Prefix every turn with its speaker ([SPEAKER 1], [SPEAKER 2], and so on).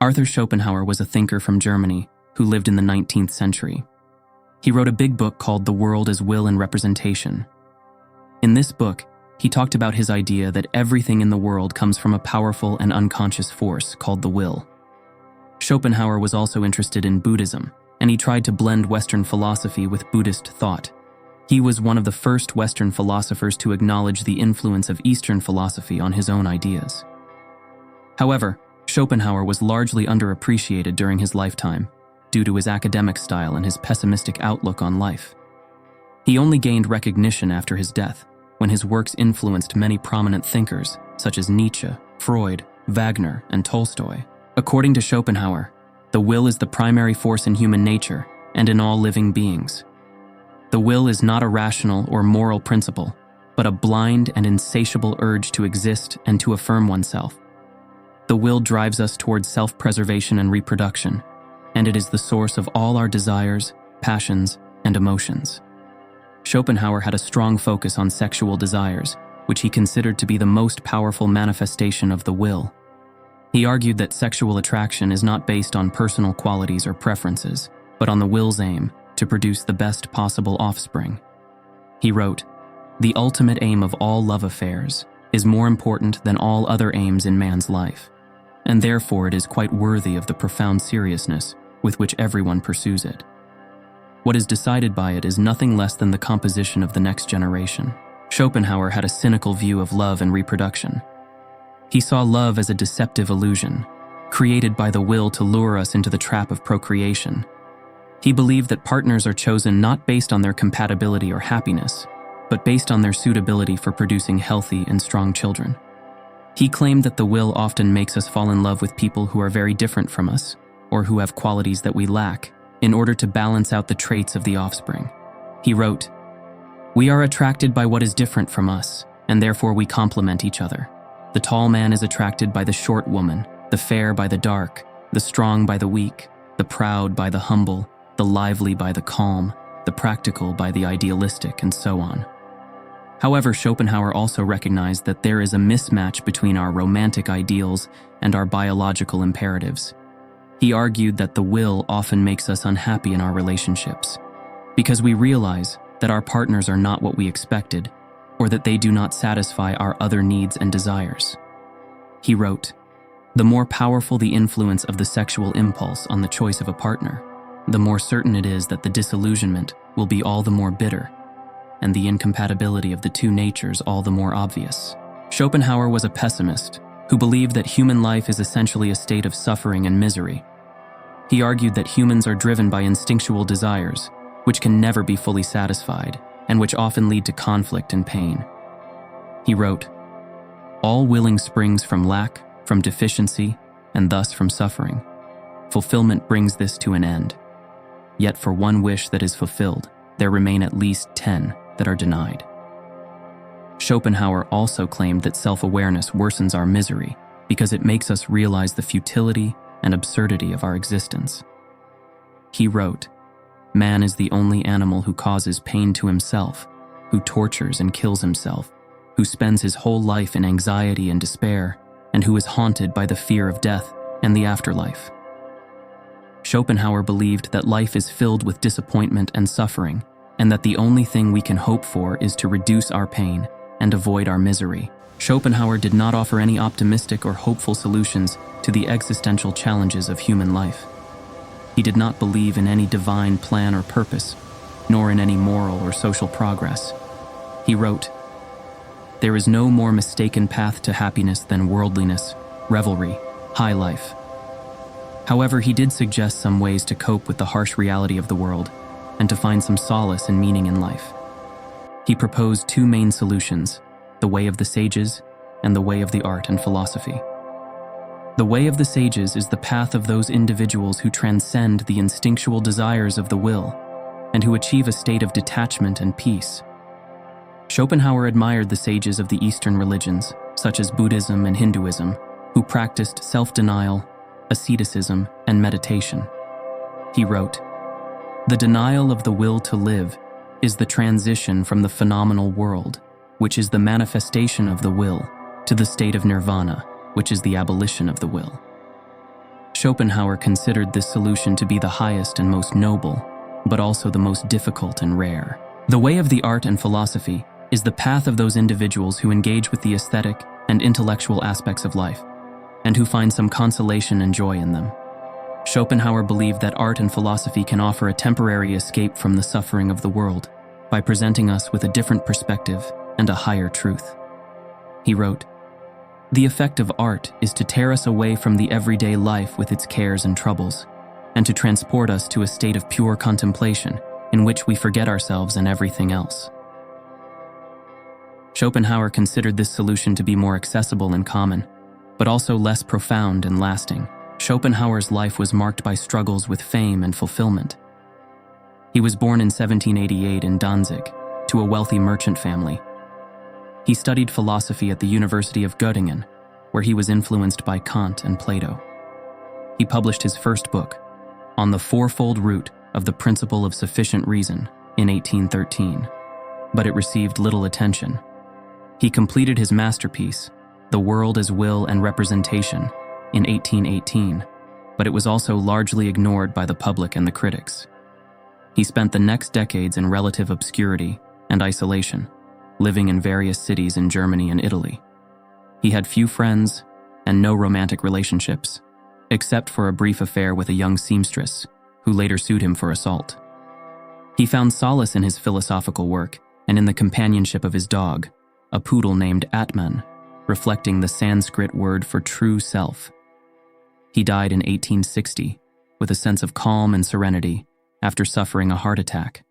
[SPEAKER 1] Arthur Schopenhauer was a thinker from Germany who lived in the 19th century. He wrote a big book called The World as Will and Representation. In this book, he talked about his idea that everything in the world comes from a powerful and unconscious force called the will. Schopenhauer was also interested in Buddhism, and he tried to blend Western philosophy with Buddhist thought. He was one of the first Western philosophers to acknowledge the influence of Eastern philosophy on his own ideas. However, Schopenhauer was largely underappreciated during his lifetime due to his academic style and his pessimistic outlook on life. He only gained recognition after his death, when his works influenced many prominent thinkers such as Nietzsche, Freud, Wagner, and Tolstoy. According to Schopenhauer, the will is the primary force in human nature and in all living beings. The will is not a rational or moral principle, but a blind and insatiable urge to exist and to affirm oneself. The will drives us towards self-preservation and reproduction, and it is the source of all our desires, passions, and emotions. Schopenhauer had a strong focus on sexual desires, which he considered to be the most powerful manifestation of the will. He argued that sexual attraction is not based on personal qualities or preferences, but on the will's aim to produce the best possible offspring. He wrote, "The ultimate aim of all love affairs is more important than all other aims in man's life, and therefore it is quite worthy of the profound seriousness with which everyone pursues it. What is decided by it is nothing less than the composition of the next generation." Schopenhauer had a cynical view of love and reproduction. He saw love as a deceptive illusion, created by the will to lure us into the trap of procreation. He believed that partners are chosen not based on their compatibility or happiness, but based on their suitability for producing healthy and strong children. He claimed that the will often makes us fall in love with people who are very different from us, or who have qualities that we lack, in order to balance out the traits of the offspring. He wrote, "We are attracted by what is different from us, and therefore we complement each other. The tall man is attracted by the short woman, the fair by the dark, the strong by the weak, the proud by the humble, the lively by the calm, the practical by the idealistic, and so on." However, Schopenhauer also recognized that there is a mismatch between our romantic ideals and our biological imperatives. He argued that the will often makes us unhappy in our relationships, because we realize that our partners are not what we expected, or that they do not satisfy our other needs and desires. He wrote, "The more powerful the influence of the sexual impulse on the choice of a partner, the more certain it is that the disillusionment will be all the more bitter, and the incompatibility of the two natures all the more obvious." Schopenhauer was a pessimist who believed that human life is essentially a state of suffering and misery. He argued that humans are driven by instinctual desires, which can never be fully satisfied, and which often lead to conflict and pain. He wrote, "All willing springs from lack, from deficiency, and thus from suffering. Fulfillment brings this to an end. Yet for one wish that is fulfilled, there remain at least 10 that are denied." Schopenhauer also claimed that self-awareness worsens our misery because it makes us realize the futility and absurdity of our existence. He wrote, "Man is the only animal who causes pain to himself, who tortures and kills himself, who spends his whole life in anxiety and despair, and who is haunted by the fear of death and the afterlife." Schopenhauer believed that life is filled with disappointment and suffering, and that the only thing we can hope for is to reduce our pain and avoid our misery. Schopenhauer did not offer any optimistic or hopeful solutions to the existential challenges of human life. He did not believe in any divine plan or purpose, nor in any moral or social progress. He wrote, "There is no more mistaken path to happiness than worldliness, revelry, high life." However, he did suggest some ways to cope with the harsh reality of the world and to find some solace and meaning in life. He proposed two main solutions, the way of the sages and the way of the art and philosophy. The way of the sages is the path of those individuals who transcend the instinctual desires of the will and who achieve a state of detachment and peace. Schopenhauer admired the sages of the Eastern religions, such as Buddhism and Hinduism, who practiced self-denial, asceticism, and meditation. He wrote, "The denial of the will to live is the transition from the phenomenal world, which is the manifestation of the will, to the state of nirvana, which is the abolition of the will." Schopenhauer considered this solution to be the highest and most noble, but also the most difficult and rare. The way of the art and philosophy is the path of those individuals who engage with the aesthetic and intellectual aspects of life, and who find some consolation and joy in them. Schopenhauer believed that art and philosophy can offer a temporary escape from the suffering of the world by presenting us with a different perspective and a higher truth. He wrote, "The effect of art is to tear us away from the everyday life with its cares and troubles, and to transport us to a state of pure contemplation in which we forget ourselves and everything else." Schopenhauer considered this solution to be more accessible and common, but also less profound and lasting. Schopenhauer's life was marked by struggles with fame and fulfillment. He was born in 1788 in Danzig to a wealthy merchant family. He studied philosophy at the University of Göttingen, where he was influenced by Kant and Plato. He published his first book, On the Fourfold Root of the Principle of Sufficient Reason, in 1813, but it received little attention. He completed his masterpiece, The World as Will and Representation, in 1818, but it was also largely ignored by the public and the critics. He spent the next decades in relative obscurity and isolation, living in various cities in Germany and Italy. He had few friends and no romantic relationships, except for a brief affair with a young seamstress who later sued him for assault. He found solace in his philosophical work and in the companionship of his dog, a poodle named Atman, reflecting the Sanskrit word for true self. He died in 1860 with a sense of calm and serenity after suffering a heart attack.